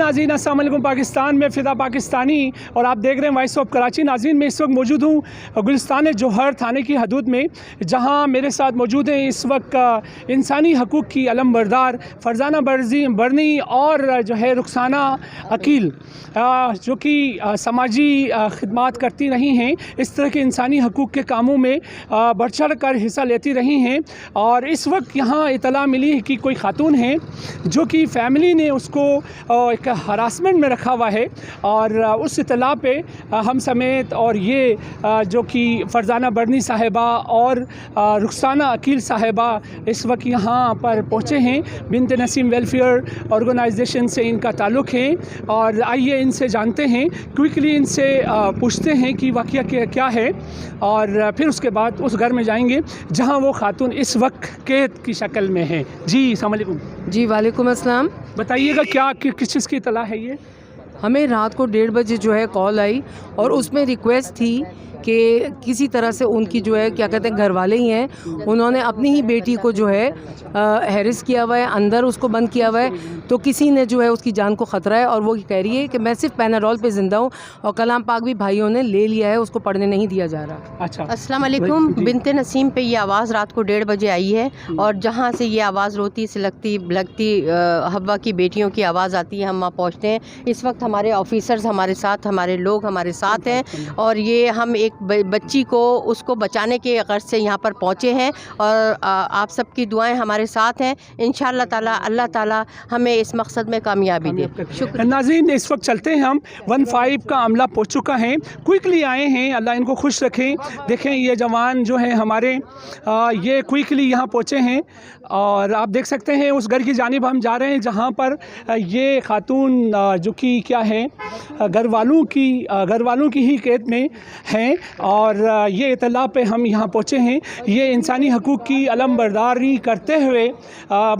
नाज़रीन, अस्सलाम वालेकुम। पाकिस्तान में फ़िदा पाकिस्तानी और आप देख रहे हैं वॉइस ऑफ कराची। नाज़रीन, मैं इस वक्त मौजूद हूँ गुलिस्तान जौहर थाने की हदूद में, जहाँ मेरे साथ मौजूद हैं इस वक्त इंसानी हकूक़ की अलमबरदार फरजाना बरनी और जो है रुखसाना अकील, जो कि समाजी खिदमात करती रही हैं, इस तरह के इंसानी हकूक़ के कामों में बढ़ चढ़ कर हिस्सा लेती रही हैं। और इस वक्त यहाँ इतला मिली है कि कोई खातून है जो कि फ़ैमिली ने उसको एक हरासमेंट में रखा हुआ है, और उस इतला पे हम समेत और ये जो कि फरजाना बरनी साहिबा और रुखसाना अकील साहिबा इस वक्त यहाँ पर पहुँचे हैं। बिन्त नसीम वेलफेयर ऑर्गेनाइजेशन से इनका ताल्लुक़ है, और आइए इनसे जानते हैं, क्विकली इनसे पूछते हैं कि वाक़या क्या है, और फिर उसके बाद उस घर में जाएंगे जहाँ वो खातून इस वक्त कैद की शक्ल में है। जी अस्सलाम वालेकुम। जी वालेकुम अस्सलाम। बताइएगा क्या किस चीज़ की इतला है ये? हमें रात को 1:30 बजे जो है कॉल आई, और उसमें रिक्वेस्ट थी कि किसी तरह से उनकी जो है क्या कहते हैं घर वाले ही हैं, उन्होंने अपनी ही बेटी को जो है हैरिस किया हुआ है, अंदर उसको बंद किया हुआ है, तो किसी ने जो है उसकी जान को ख़तरा है, और वो कह रही है कि मैं सिर्फ पैनारोल पे ज़िंदा हूँ, और कलाम पाक भी भाइयों ने ले लिया है, उसको पढ़ने नहीं दिया जा रहा। अच्छा, अस्सलाम वालेकुम। बिन्त नसीम पे ये आवाज़ रात को 1:30 बजे आई है, और जहाँ से ये आवाज़ रोती सिलकती बिलकती हवा की बेटियों की आवाज़ आती है, हम वहाँ पहुँचते हैं। इस वक्त हमारे ऑफिसर्स हमारे साथ, हमारे लोग हमारे साथ हैं, और ये हम एक बच्ची को उसको बचाने के गर्ज से यहाँ पर पहुँचे हैं, और आप सबकी दुआएं हमारे साथ हैं। इंशाअल्लाह ताला अल्लाह ताला हमें इस मकसद में कामयाबी दे। शुक्रिया। नाज़रीन, इस वक्त चलते हैं हम 15 का अमला पहुँच चुका है, क्विकली आए हैं, अल्लाह इनको खुश रखें। देखें ये जवान जो हैं हमारे, ये क्विकली यहाँ पहुँचे हैं, और आप देख सकते हैं उस घर की जानिब हम जा रहे हैं जहाँ पर ये खातून जो कि क्या है घर वालों की ही कैद में हैं, और ये इतला पे हम यहाँ पहुँचे हैं। ये इंसानी हकूक़ की अलमबरदारी करते हुए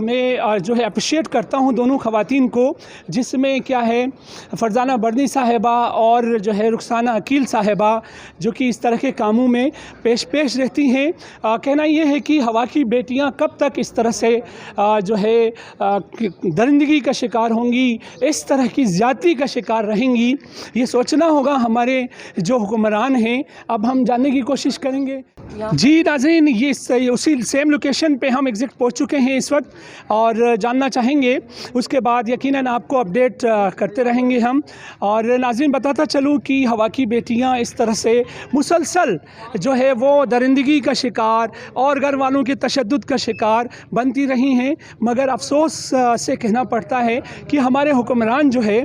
मैं जो है अप्रिशिएट करता हूँ दोनों ख़वातीन को, जिसमें क्या है फरजाना बरनी साहिबा और जो है रुखसाना अकील साहिबा, जो कि इस तरह के कामों में पेश रहती हैं। कहना ये है कि हवा की बेटियाँ कब तक इस तरह से जो है दरिंदगी का शिकार होंगी, इस तरह की ज़्यादती का शिकार रहेंगी, ये सोचना होगा हमारे जो हुक्मरान हैं। अब हम जानने की कोशिश करेंगे। जी नाज़रीन, ये उसी सेम लोकेशन पे हम एग्जैक्ट पहुंच चुके हैं इस वक्त, और जानना चाहेंगे, उसके बाद यकीनन आपको अपडेट करते रहेंगे हम। और नाज़रीन, बताता चलूँ कि हवा की बेटियां इस तरह से मुसलसल जो है वो दरिंदगी का शिकार और घर वालों के तशद्दुद का शिकार बनती रही हैं, मगर अफसोस से कहना पड़ता है कि हमारे हुक्मरान जो है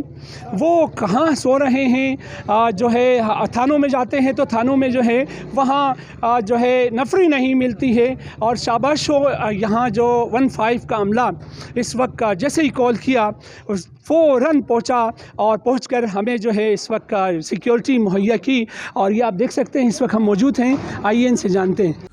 वो कहाँ सो रहे हैं। जो है थानों में जाते हैं तो थानों में जो है वहाँ जो है नफरी नहीं मिलती है, और शाबाश हो यहाँ जो 15 का अमला इस वक्त जैसे ही कॉल किया फ़ौरन पहुँचा, और पहुँचकर हमें जो है इस वक्त सिक्योरिटी मुहैया की, और ये आप देख सकते हैं इस वक्त हम मौजूद हैं। आइए इनसे जानते हैं।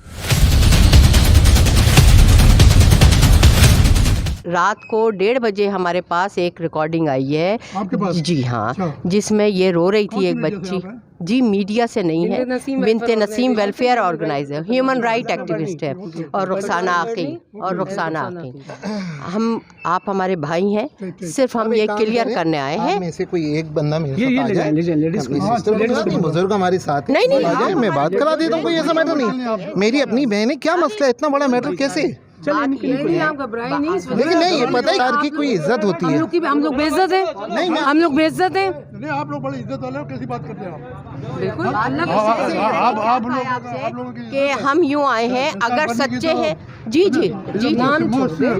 रात को 1:30 बजे हमारे पास एक रिकॉर्डिंग आई है। आपके पास? जी हाँ। अच्छा। जिसमें ये रो रही थी एक बच्ची। जी मीडिया से नहीं है, bint Naseem welfare organiser, human right activist है, और रुखसाना अकील। हम आप हमारे भाई हैं, सिर्फ हम ये क्लियर करने आए हैं। में से कोई एक बंदा मेरे साथ आ जाए, बुजुर्ग हमारे साथ नहीं, मैं बात करा देता हूँ, कोई ऐसा मैटर नहीं। मेरी अपनी बहन है, क्या मसला है, इतना बड़ा मैटर कैसे? नहीं, आप घबराए नहीं। लेकिन नहीं, ये पता है कि कोई इज्जत होती है। हम लोग बेइज्जत हैं, हम लोग बेइज्जत हैं। नहीं, आप लोग बड़ी इज्जत वाले हो, कैसी बात करते हैं आप? बिल्कुल। कि हम यूँ आए हैं, अगर सच्चे हैं। जी नाम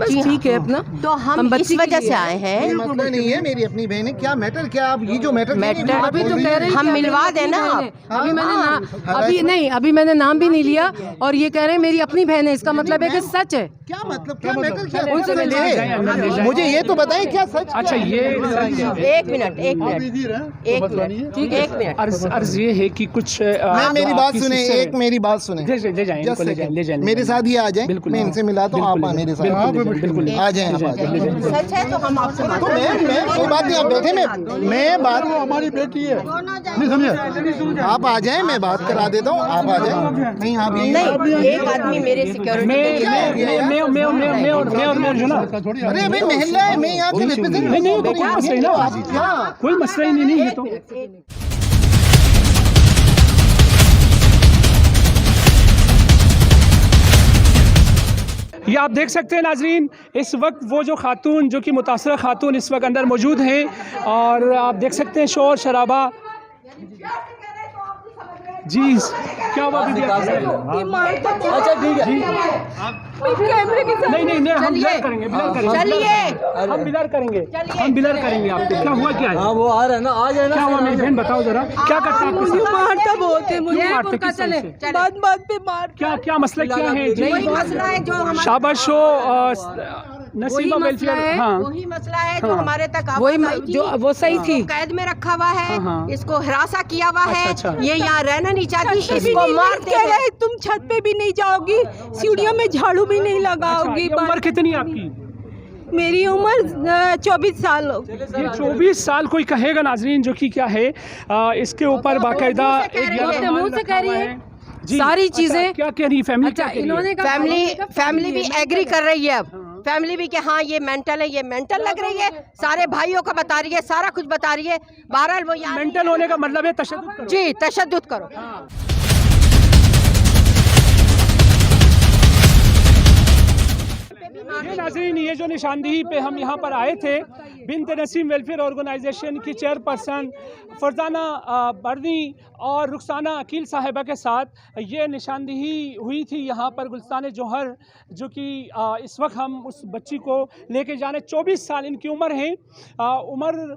ठीक है अपना, तो हम इस वजह से आए हैं। मसला नहीं है, मेरी अपनी बहन है, क्या मैटर, क्या आप ये जो मैटर अभी तो कह रहे हैं हम मिलवा देना। अभी मैंने नाम भी नहीं लिया, और ये कह रहे हैं मेरी अपनी बहन है, इसका मतलब है कि सच है। क्या मतलब, क्या मैटर, क्या मुझे ये तो बताएं क्या सच। अच्छा, ये एक मिनट अर्ज ये है कि कुछ मेरी बात सुने, एक मेरी बात सुने, ले जाएं, मेरे साथ ही आ जाएं, मैं इनसे मिला तो आप मेरे साथ आ जाएं, आप आ जाएं। सच है तो हम आपसे तो मैं कोई बात नहीं, आप बैठे, मैं बात, हमारी बेटी है, नहीं समझे? आप आ जाएं, मैं बात करा देता हूँ, आप आ जाएं। नहीं आप नहीं, एक आदमी मेरे सिक्योरिटी के लिए मैं और मैं जो ना, अरे भाई महल्ला है, मैं यहाँ के रिप्रेजेंट नहीं तो कोई मसला ही ना, क्या कोई मसला ही नहीं है तो। ये आप देख सकते हैं नाजरीन, इस वक्त वो जो खातून जो कि मुतासरा खातून इस वक्त अंदर मौजूद हैं और आप देख सकते हैं शोर शराबा। जी क्या हुआ दीदी? अच्छा ठीक है, नहीं हम ब्लर करेंगे, हम ब्लर करेंगे आपको। क्या हुआ, क्या है? हाँ वो आ रहा है ना, आ जाए ना। क्या हुआ मेरी बहन, बताओ जरा, क्या करता है आपके साथ? मारता बहुत है मुझे, मारते किस तरह से? बात पे मार। क्या मसला क्या है? वही मसला है जो हमारे शाबाश हो नसीबा वेलफेयर। हाँ वही मसला है जो हमारे तक वही आवाज आई थी। जो वो सही थी, कैद में रखा हुआ है, हाँ। इसको हिरासा किया हुआ है, अच्छा। ये यहाँ रहना नहीं चाहती, इसको मारते हैं। तुम छत पे भी नहीं जाओगी, सीढ़ियों में झाड़ू भी नहीं लगाओगी। ये उम्र कितनी है आपकी? मेरी उम्र 24 साल हो। ये 24 साल कोई कहेगा नाजरीन, जो कि क्या है इसके ऊपर बाकायदा मुंह से कह रही है जी, सारी चीजें। क्या कह रही है फैमिली? अच्छा, इन्होंने फैमिली भी एग्री कर रही है अब, फैमिली भी कि हाँ ये मेंटल है, ये मेंटल लग रही है, सारे भाइयों का बता रही है, सारा कुछ बता रही है। बहरहाल वो यहाँ मेंटल होने का मतलब है तशद्दुद करो। जी तशद्दुद करो। ये नाज़रीन, ये जो निशानदेही पे हम यहाँ पर आए थे, बिन्त नसीम वेलफेयर ऑर्गेनाइजेशन की चेयरपर्सन फरजाना बर्नी और रुखसाना अकील साहिबा के साथ ये निशानदेही हुई थी यहाँ पर गुलस्तान जौहर, जो कि इस वक्त हम उस बच्ची को लेके जाने, 24 साल इनकी उम्र है। उम्र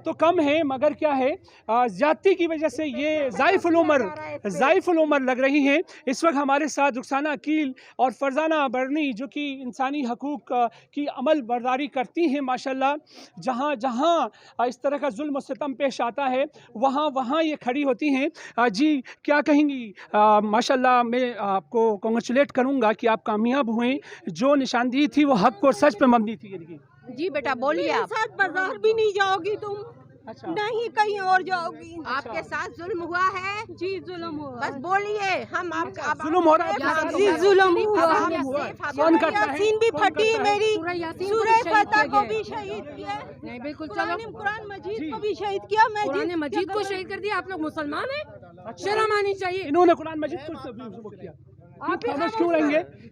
तो कम है मगर क्या है, ज़्यादती की वजह से ये ज़ाइफुल उम्र लग रही हैं। इस वक्त हमारे साथ रुखसाना अकील और फरजाना बर्नी, जो कि इंसानी हकूक़ की अमल बर्दारी करती हैं माशाल्लाह, जहाँ जहाँ इस तरह का जुल्म सितम पेश आता है वहाँ ये खड़ी होती हैं। जी क्या कहेंगी? माशाल्लाह मैं आपको कांग्रेचुलेट करूँगा कि आप कामयाब हुए। जो निशानदेही थी वो हक़ और सच पे मबनी थी। जी बेटा बोलिए आप। साथ बाजार भी नहीं जाओगी तुम, अच्छा, नहीं कहीं और जाओगी। आपके साथ जुल्म हुआ है? जी जुल्म हुआ, बस बोलिए, हम आपका जुल्म हो रहा है? जी जुल्म हुआ। कौन करता है? यासीन भी फटी मेरी, सूरह फतह को भी शहीद किया, नहीं बिल्कुल, कुरान मजीद को भी शहीद किया। मैं कुरान मजीद को शहीद कर दिया। आप लोग मुसलमान हैं, शर्म आनी चाहिए। इन्होंने कुरान मजीद को किया। आप खामोश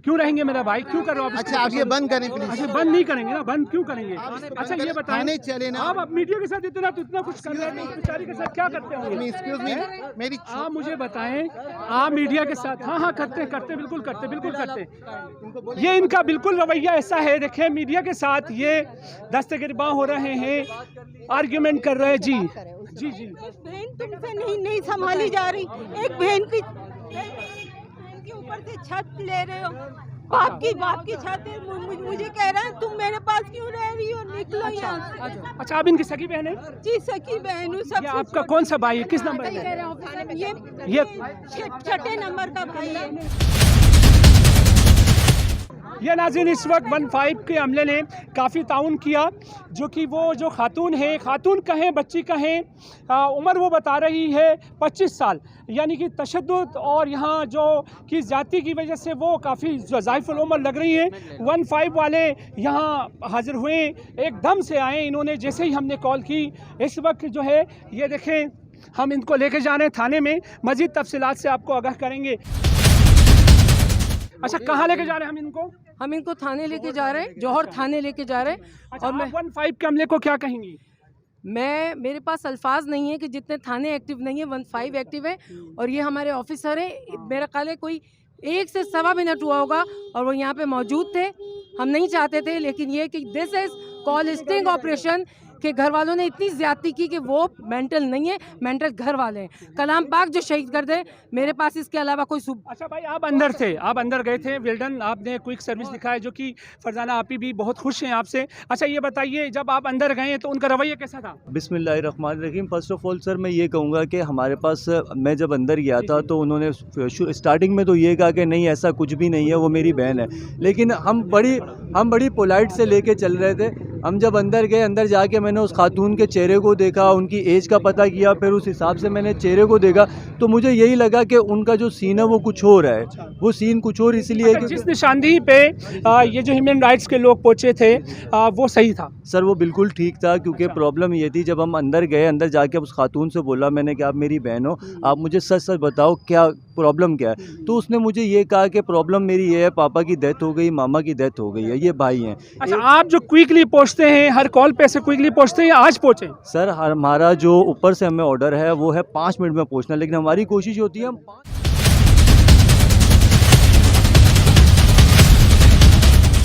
क्यों रहेंगे मेरा भाई? क्यों कर रहे हो आप? अच्छा आप ये बंद करें प्लीज। अच्छा बंद नहीं करेंगे ना, बंद क्यों करेंगे? अच्छा ये बताएं, चले ना आप मीडिया के साथ इतना कुछ कर रहे हैं, बेचारी के साथ क्या करते होंगे? एक्सक्यूज मी, मेरी आप मुझे बताएं, आप मीडिया के साथ हाँ करते बिल्कुल करते। ये इनका बिल्कुल रवैया ऐसा है। देखें मीडिया के साथ ये दस्तगिरबां हो रहे हैं, आर्ग्यूमेंट कर रहे हैं। जी बहन तुमसे नहीं संभाली जा रही। एक बहन की ऊपर से छत ले रहे हो, बाप की छत है। मुझे कह रहा है तुम मेरे पास क्यों रह रही हो, निकलो यहाँ से। अच्छा आप इनकी सगी बहन है? जी सगी बहन हूँ। सब आपका कौन सा भाई है? किस नंबर का? ये 6 नंबर का भाई है। यह नाज़रीन इस वक्त 15 के अमले ने काफ़ी ताउन किया, जो कि वो जो खातून कहें बच्ची कहें, उम्र वो बता रही है 25 साल, यानी कि तशद्दुद और यहाँ जो कि ज़्यादती की वजह से वो काफ़ी ज़ाइफुल उम्र लग रही हैं। 15 वाले यहाँ हाज़िर हुए, एकदम से आए इन्होंने, जैसे ही हमने कॉल की। इस वक्त जो है ये देखें, हम इनको लेके जा रहे हैं थाने में, मज़ीद तफसीलात से आपको आगाह करेंगे। अच्छा कहाँ लेके जा रहे हैं हम इनको? हम इनको थाने लेके जा रहे हैं, जौहर थाने लेके जा रहे हैं। अच्छा, और मैं 15 के हमले को क्या कहेंगी? मेरे पास अल्फाज नहीं है कि जितने थाने एक्टिव नहीं है, 15 एक्टिव है। और ये हमारे ऑफिसर हैं। मेरा ख्याल है कोई 1 से सवा मिनट हुआ होगा और वो यहाँ पे मौजूद थे। हम नहीं चाहते थे, लेकिन ये कि this is call sting operation, कि घर वालों ने इतनी ज्यादती की कि वो मेंटल नहीं है, मेंटल घर वाले हैं। कलाम पाक जो शहीद कर दे, मेरे पास इसके अलावा कोई अच्छा भाई, आप अंदर थे, आप अंदर गए थे, वेल्डन, आपने क्विक सर्विस दिखाया जो कि फरजाना आपी भी बहुत खुश हैं आपसे। अच्छा ये बताइए, जब आप अंदर गए तो उनका रवैया कैसा था? बिस्मिल्लाहिर्रहमानिर्रहीम। फ़र्स्ट ऑफ़ ऑल सर मैं ये कहूँगा कि हमारे पास, मैं जब अंदर गया था तो उन्होंने स्टार्टिंग में तो ये कहा कि नहीं ऐसा कुछ भी नहीं है, वो मेरी बहन है। लेकिन हम बड़ी पोलाइट से लेके चल रहे थे। हम जब अंदर गए, अंदर जाके मैंने उस खातून के चेहरे को देखा, उनकी एज का पता किया, फिर उस हिसाब से मैंने चेहरे को देखा तो मुझे यही लगा कि उनका जो सीन है वो कुछ और है। वो सीन कुछ और इसलिए अच्छा, जिस निशानदेही पे ये जो ह्यूमन राइट्स के लोग पहुँचे थे वो सही था? सर वो बिल्कुल ठीक था, क्योंकि प्रॉब्लम ये थी, जब हम अंदर गए, अंदर जाके उस खातून से बोला मैंने कि आप मेरी बहन हो, आप मुझे सच सच बताओ क्या प्रॉब्लम क्या है। तो उसने मुझे ये कहा कि प्रॉब्लम मेरी ये है, पापा की डेथ हो गई, मामा की डेथ हो गई है, ये भाई हैं। अच्छा, आप जो क्विकली पहुँचते हैं, हर कॉल पे से क्विकली पहुँचते हैं या आज पहुँचे? सर हमारा जो ऊपर से हमें ऑर्डर है वो है 5 मिनट में पहुंचना, लेकिन हमारी कोशिश होती है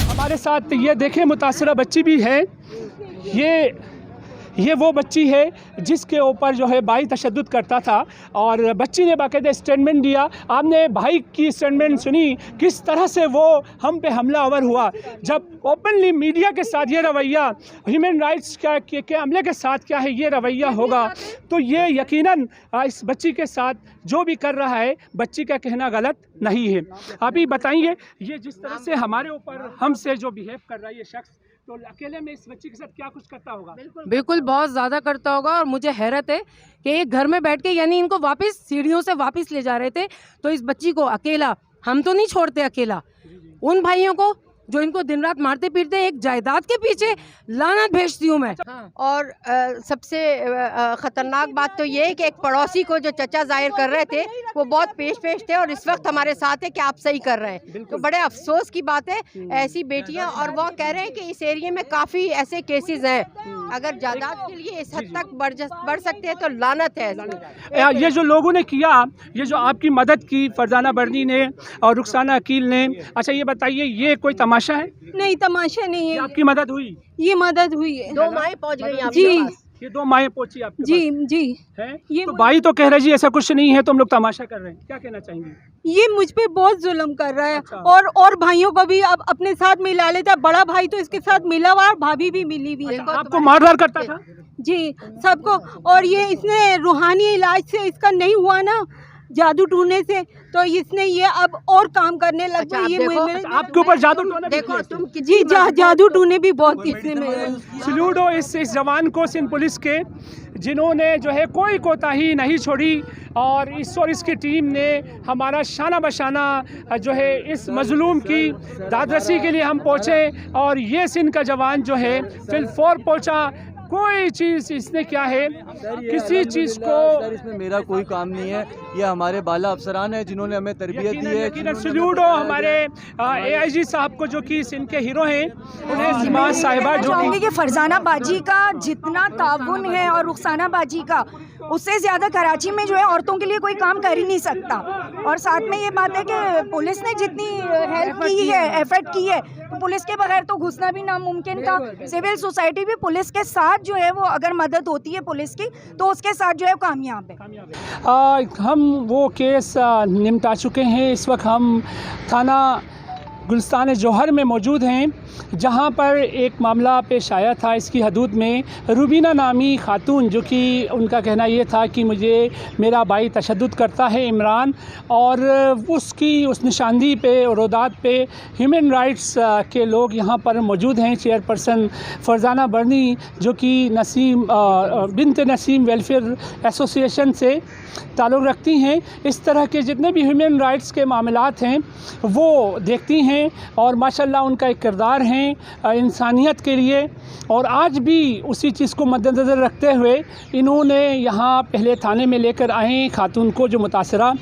हमारे साथ ये देखें मुतासरा बच्ची भी है। ये वो बच्ची है जिसके ऊपर जो है भाई तशद्दुद करता था, और बच्ची ने बाकायदा स्टेटमेंट दिया। आपने भाई की स्टेटमेंट सुनी, किस तरह से वो हम पे हमलावर हुआ। जब ओपनली मीडिया के साथ ये रवैया, ह्यूमन राइट्स के अमले के साथ क्या है ये रवैया होगा, तो ये यकीनन इस बच्ची के साथ जो भी कर रहा है, बच्ची का कहना गलत नहीं है। आप ही बताइए, ये जिस तरह से हमारे ऊपर हमसे जो बिहेव कर रहा है ये शख्स, तो अकेले में इस बच्ची के साथ क्या कुछ करता होगा? बिल्कुल बहुत ज़्यादा करता होगा। और मुझे हैरत है कि एक घर में बैठ के, यानी इनको वापस सीढ़ियों से वापस ले जा रहे थे, तो इस बच्ची को अकेला, हम तो नहीं छोड़ते अकेला, उन भाइयों को जो इनको दिन रात मारते पीटते, एक जायदाद के पीछे लानत भेजती हूँ मैं। और सबसे ख़तरनाक बात तो ये है कि एक पड़ोसी को जो चचा जाहिर कर रहे थे वो बहुत पेश थे, और इस वक्त हमारे साथ है कि आप सही कर रहे हैं। तो बड़े अफसोस की बात है, ऐसी बेटियां, और वो कह रहे हैं कि इस एरिया में काफ़ी ऐसे केसेस हैं, अगर जायदाद के लिए इस हद तक बढ़ सकते हैं तो लानत है। ये जो लोगों ने किया, ये जो आपकी मदद की फरजाना बर्नी ने और रुखसाना अकील ने, अच्छा ये बताइए, ये कोई तमाशा है? नहीं, तमाशा नहीं है। आपकी मदद हुई? ये मदद हुई है। 2 माएँ पहुँच गई आपके जी पास। ये 2 माएँ पहुंची आपके जी पास? जी है? ये तो भाई तो कह रहे जी ऐसा कुछ नहीं है, तो हम लोग तमाशा कर रहे हैं, क्या कहना चाहेंगे? ये मुझ पे बहुत जुल्म कर रहा है। अच्छा। और भाइयों को भी अब अपने साथ मिला लेता है। बड़ा भाई तो इसके साथ मिला हुआ, और भाभी भी मिली हुई है। आपको मारधार करता था? जी, सबको। और ये इसने रूहानी इलाज से इसका नहीं हुआ ना, जादू टूने से, तो इसने ये अब और काम करने लग अच्छा, गई। ये आपके ऊपर जादू टोना भी देखो किया? तुम जी जादू टूने भी बहुत इसने मेरे। सल्यूट हो इस जवान को, सिंध पुलिस के, जिन्होंने जो है कोई कोताही नहीं छोड़ी, और इसकी टीम ने हमारा शाना बशाना जो है इस मजलूम की दादरसी के लिए हम पहुँचे, और ये सिंध का जवान जो है फिलफौर पहुँचा। कोई चीज़ इसने क्या है, किसी चीज़ को, सर इसमें मेरा कोई काम नहीं है, ये हमारे बाला अफसरान है जिन्होंने हमें तरबियत दी है। यकीनन सल्यूट हो हमारे AIG साहब को, जो कि सिंध के हीरो हैं, उन्हें सिमाज साहिबा जो चाहूँगी कि फरजाना बाजी का जितना ताउन है और रुखसाना बाजी का, उससे ज़्यादा कराची में जो है औरतों के लिए कोई काम कर ही नहीं सकता। और साथ में ये बात है कि पुलिस ने जितनी हेल्प की है, एफर्ट की है, तो पुलिस के बगैर तो घुसना भी नामुमकिन था। सिविल सोसाइटी भी पुलिस के साथ जो है वो, अगर मदद होती है पुलिस की, तो उसके साथ जो है कामयाब है। हम वो केस निपटा चुके हैं। इस वक्त हम थाना गुलिस्तान जौहर में मौजूद हैं, जहां पर एक मामला पेश आया था। इसकी हदूद में रुबीना नामी खातून, जो कि उनका कहना ये था कि मुझे मेरा भाई तशद्दुद करता है इमरान, और उसकी उस निशानदेही पे और रोदात पे ह्यूमन राइट्स के लोग यहाँ पर मौजूद हैं। चेयरपर्सन फरजाना बर्नी, जो कि बिनते नसीम वेलफेयर एसोसिएशन से ताल्लुक़ रखती हैं, इस तरह के जितने भी ह्यूमन राइट्स के मामलात हैं वो देखती हैं, और माशाल्लाह उनका एक किरदार है इंसानियत के लिए। और आज भी उसी चीज़ को मद्देनज़र रखते हुए इन्होंने यहाँ पहले थाने में लेकर आए खातून को, जो मुतासरा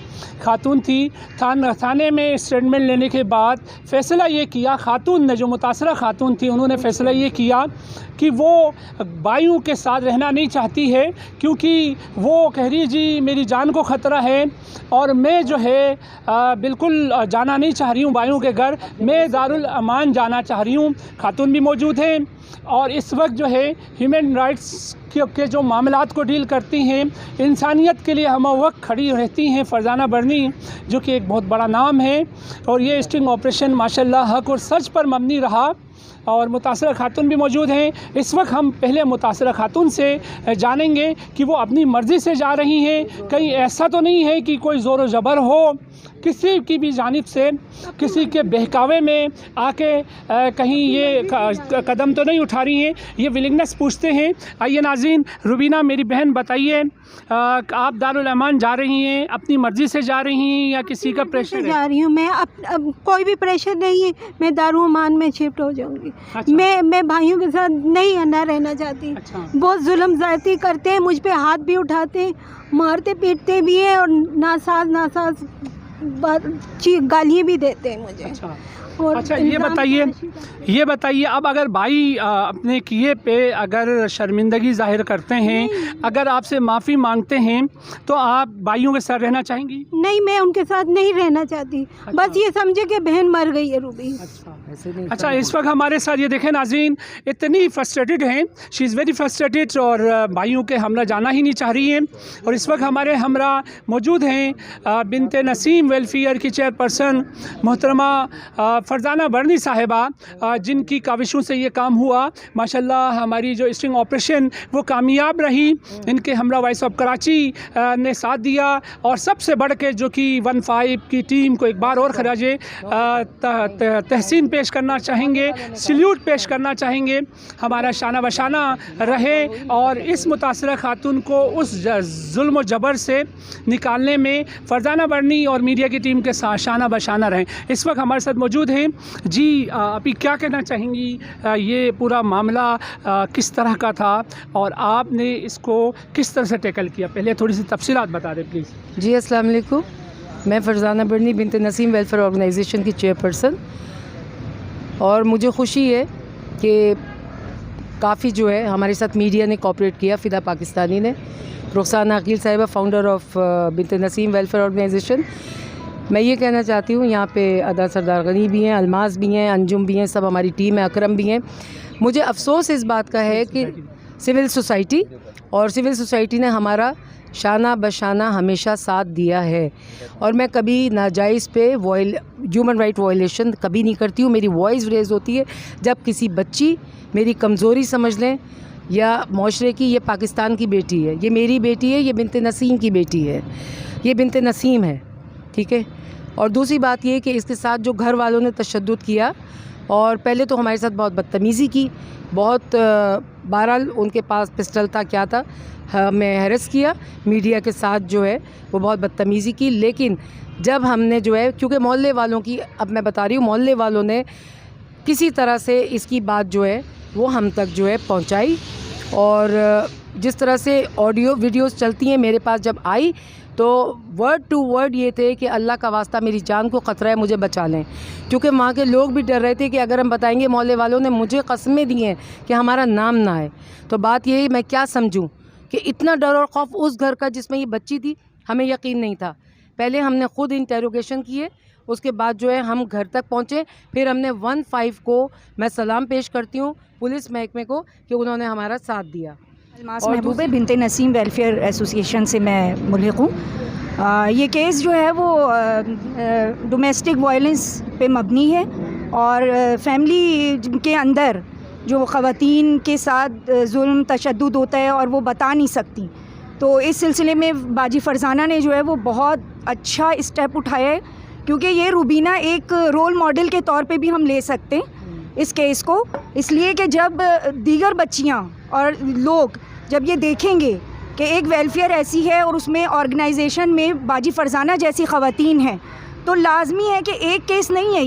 खातून थी। थाने में स्टेटमेंट लेने के बाद फ़ैसला ये किया, खातून ने, जो मुतासरा खातून थी, उन्होंने फ़ैसला ये किया कि वो भाइयों के साथ रहना नहीं चाहती है, क्योंकि वो कह रही जी मेरी जान को ख़तरा है, और मैं जो है बिल्कुल जाना नहीं चाह रही हूँ भाइयों के घर, मैं दारुल अमान जाना चाह रही मरहूम खातून भी मौजूद हैं और इस वक्त जो है ह्यूमन राइट्स के जो मामलात को डील करती हैं, इंसानियत के लिए हम वक्त खड़ी रहती हैं, फरजाना बरनी, जो कि एक बहुत बड़ा नाम है। और ये स्टिंग ऑपरेशन माशाल्लाह हक और सच पर मबनी रहा और मुतासरा खातून भी मौजूद हैं। इस वक्त हम पहले मुतासरा खातून से जानेंगे कि वो अपनी मर्ज़ी से जा रही हैं, कहीं ऐसा तो नहीं है कि कोई ज़ोर ज़बर हो किसी की भी जानिब से, किसी के बहकावे में आके कहीं ये कदम तो नहीं उठा रही हैं, ये विलिंगनेस पूछते हैं। आइए नाज़रीन, रुबीना मेरी बहन बताइए, आप दारुल अमान जा रही हैं, अपनी मर्ज़ी से जा रही हैं या किसी का प्रेशर है? जा रही हूँ मैं, अब कोई भी प्रेशर नहीं है, मैं दारुल अमान में शिफ्ट हो जाऊँगी। अच्छा। मैं भाइयों के साथ नहीं ना रहना चाहती। अच्छा। बहुत जुल्म ज़्यादती करते हैं, मुझ पे हाथ भी उठाते हैं, मारते पीटते भी हैं और नासाज गालियाँ भी देते हैं मुझे। अच्छा। और अच्छा, ये बताइए अब अगर भाई अपने किए पे अगर शर्मिंदगी जाहिर करते हैं, अगर आपसे माफ़ी मांगते हैं, तो आप भाइयों के साथ रहना चाहेंगी? नहीं, मैं उनके साथ नहीं रहना चाहती। अच्छा। बस ये समझे कि बहन मर गई है रूबी। अच्छा, इस वक्त हमारे साथ ये देखें नाज़रीन, इतनी फ्रस्ट्रेटेड हैं, शी इज़ वेरी फ्रस्ट्रेटेड और भाइयों के हमरा जाना ही नहीं चाह रही हैं। और इस वक्त हमारे हमरा मौजूद हैं बिनते नसीम वेलफेयर की चेयरपर्सन मोहतरमा फरजाना बरनी साहिबा, जिनकी काविशों से ये काम हुआ। माशाल्लाह हमारी जो स्टिंग ऑपरेशन वो कामयाब रही, इनके हमरा वॉइस ऑफ कराची ने साथ दिया और सबसे बढ़ के जो कि 15 की टीम को एक बार और खराजे तहसीन पेश करना चाहेंगे, सल्यूट पेश करना चाहेंगे। हमारा शाना बशाना रहे और इस मुतासरा खातून को उस जुल्म जबर से निकालने में फरजाना बरनी और मीडिया की टीम के साथ शाना बशाना रहें। इस वक्त हमारे साथ मौजूद हैं जी, अभी क्या कहना चाहेंगी, ये पूरा मामला किस तरह का था और आपने इसको किस तरह से टैकल किया? पहले थोड़ी सी तफसीलात बता दें प्लीज़। जी अस्सलाम वालेकुम, मैं फरजाना बरनी बिनते नसीम वेलफेयर ऑर्गेनाइजेशन की चेयरपर्सन, और मुझे खुशी है कि काफ़ी जो है हमारे साथ मीडिया ने कोऑपरेट किया, फ़िदा पाकिस्तानी ने, Rukhsana Akil Sahiba founder of Binte Naseem welfare organisation. मैं ये कहना चाहती हूँ, यहाँ पे अदा सरदार गनी भी हैं, अलमास भी हैं, अंजुम भी हैं, सब हमारी टीम है, अकरम भी हैं। मुझे अफसोस इस बात का है कि सिविल सोसाइटी ने हमारा शाना बशाना हमेशा साथ दिया है और मैं कभी नाजायज़ पे ह्यूमन राइट वायलेशन कभी नहीं करती हूँ। मेरी वॉइस रेज होती है जब किसी बच्ची मेरी कमज़ोरी समझ लें या माशरे की, ये पाकिस्तान की बेटी है, ये मेरी बेटी है, ये बिनते नसीम की बेटी है, ये बिनते नसीम है, ठीक है। और दूसरी बात ये कि इसके साथ जो घर वालों ने तशद्दुद किया और पहले तो हमारे साथ बहुत बदतमीज़ी की, बहुत बहरहाल उनके पास पिस्टल था, क्या था, हमें हैरेस किया, मीडिया के साथ जो है वो बहुत बदतमीज़ी की। लेकिन जब हमने जो है, क्योंकि मोहल्ले वालों की, अब मैं बता रही हूँ, मोहल्ले वालों ने किसी तरह से इसकी बात जो है वो हम तक जो है पहुँचाई और जिस तरह से ऑडियो वीडियोस चलती हैं मेरे पास जब आई तो वर्ड टू वर्ड ये थे कि अल्लाह का वास्ता मेरी जान को ख़तरा है, मुझे बचा लें। क्योंकि वहाँ के लोग भी डर रहे थे कि अगर हम बताएंगे, मोहल्ले वालों ने मुझे कस्में दी हैं कि हमारा नाम ना आए। तो बात ये है, मैं क्या समझूं कि इतना डर और खौफ उस घर का जिसमें ये बच्ची थी, हमें यकीन नहीं था। पहले हमने ख़ुद इंटेरोगेशन किए, उसके बाद जो है हम घर तक पहुँचे, फिर हमने 15 को मैं सलाम पेश करती हूँ पुलिस महकमे को कि उन्होंने हमारा साथ दिया। अलमास महबूब है, बिनते नसीम वेलफेयर एसोसिएशन से मैं मुल्क हूँ। ये केस जो है वो डोमेस्टिक वायलेंस पे मबनी है और फैमिली के अंदर जो ख़वातीन के साथ जुल्म तशद्दुद होता है और वो बता नहीं सकती। तो इस सिलसिले में बाजी फरजाना ने जो है वो बहुत अच्छा स्टेप उठाया है, क्योंकि ये रुबीना एक रोल मॉडल के तौर पे भी हम ले सकते हैं इस केस को, इसलिए कि जब दीगर बच्चियाँ और लोग जब ये देखेंगे कि एक वेलफेयर ऐसी है और उसमें ऑर्गेनाइजेशन में बाजी फरजाना जैसी ख़वातीन हैं, तो लाजमी है कि एक केस नहीं है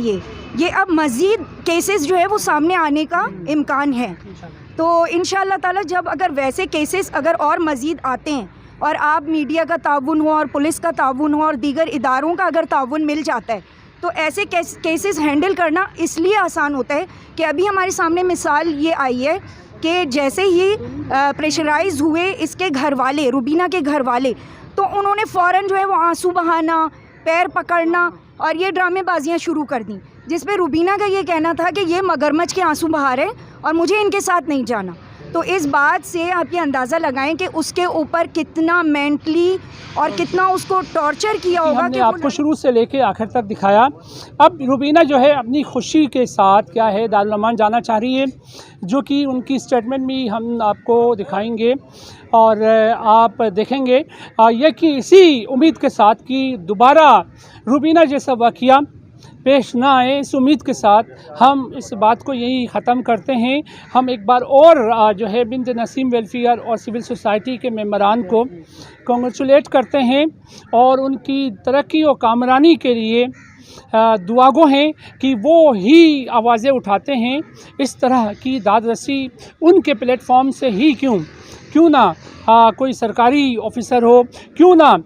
ये अब मज़ीद केसेस जो है वो सामने आने का इम्कान है। तो इंशाअल्लाह ताला जब अगर वैसे केसेस अगर और मज़ीद आते हैं और आप मीडिया का ताउन हो और पुलिस का ताउन हो और दीगर इदारों का अगर ताउन मिल जाता है, तो ऐसे केसेस हैंडल करना इसलिए आसान होता है कि अभी हमारे सामने मिसाल ये आई है कि जैसे ही प्रेशराइज हुए इसके घर वाले, रुबीना के घर वाले, तो उन्होंने फ़ौरन जो है वो आंसू बहाना, पैर पकड़ना और ये ड्रामेबाजियाँ शुरू कर दी। जिस पे रुबीना का ये कहना था कि ये मगरमच्छ के आंसू बहा रहे और मुझे इनके साथ नहीं जाना। तो इस बात से आप ये अंदाज़ा लगाएं कि उसके ऊपर कितना मेंटली और कितना उसको टॉर्चर किया होगा। हमने आपको शुरू से लेके आखिर तक दिखाया। अब रुबीना जो है अपनी खुशी के साथ क्या है दारुल अमान जाना चाह रही है, जो कि उनकी स्टेटमेंट में हम आपको दिखाएंगे और आप देखेंगे ये कि इसी उम्मीद के साथ कि दोबारा रुबीना जैसा वाक़या पेश ना आए, इस उम्मीद के साथ हम इस बात को यही ख़त्म करते हैं। हम एक बार और जो है बिंत नसीम वेलफेयर और सिविल सोसाइटी के मेंबरान को कॉन्ग्रेचुलेट करते हैं और उनकी तरक्की और कामरानी के लिए दुआगो हैं कि वो ही आवाज़ें उठाते हैं। इस तरह की दाद रसी उनके प्लेटफॉर्म से ही क्यों ना कोई सरकारी ऑफिसर हो, क्यों ना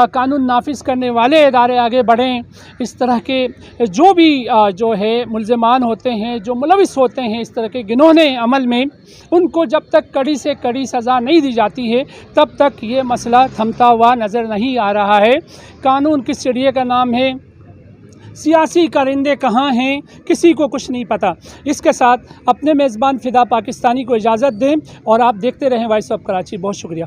कानून नाफिज करने वाले इदारे आगे बढ़ें। इस तरह के जो भी जो है मुल्ज़िमान होते हैं, जो मुलविस होते हैं इस तरह के घिनौने अमल में, उनको जब तक कड़ी से कड़ी सज़ा नहीं दी जाती है तब तक ये मसला थमता हुआ नज़र नहीं आ रहा है। कानून किस चिड़िया का नाम है, सियासी कारिंदे कहाँ हैं, किसी को कुछ नहीं पता। इसके साथ अपने मेज़बान फ़िदा पाकिस्तानी को इजाज़त दें और आप देखते रहें वॉइस ऑफ कराची। बहुत शुक्रिया।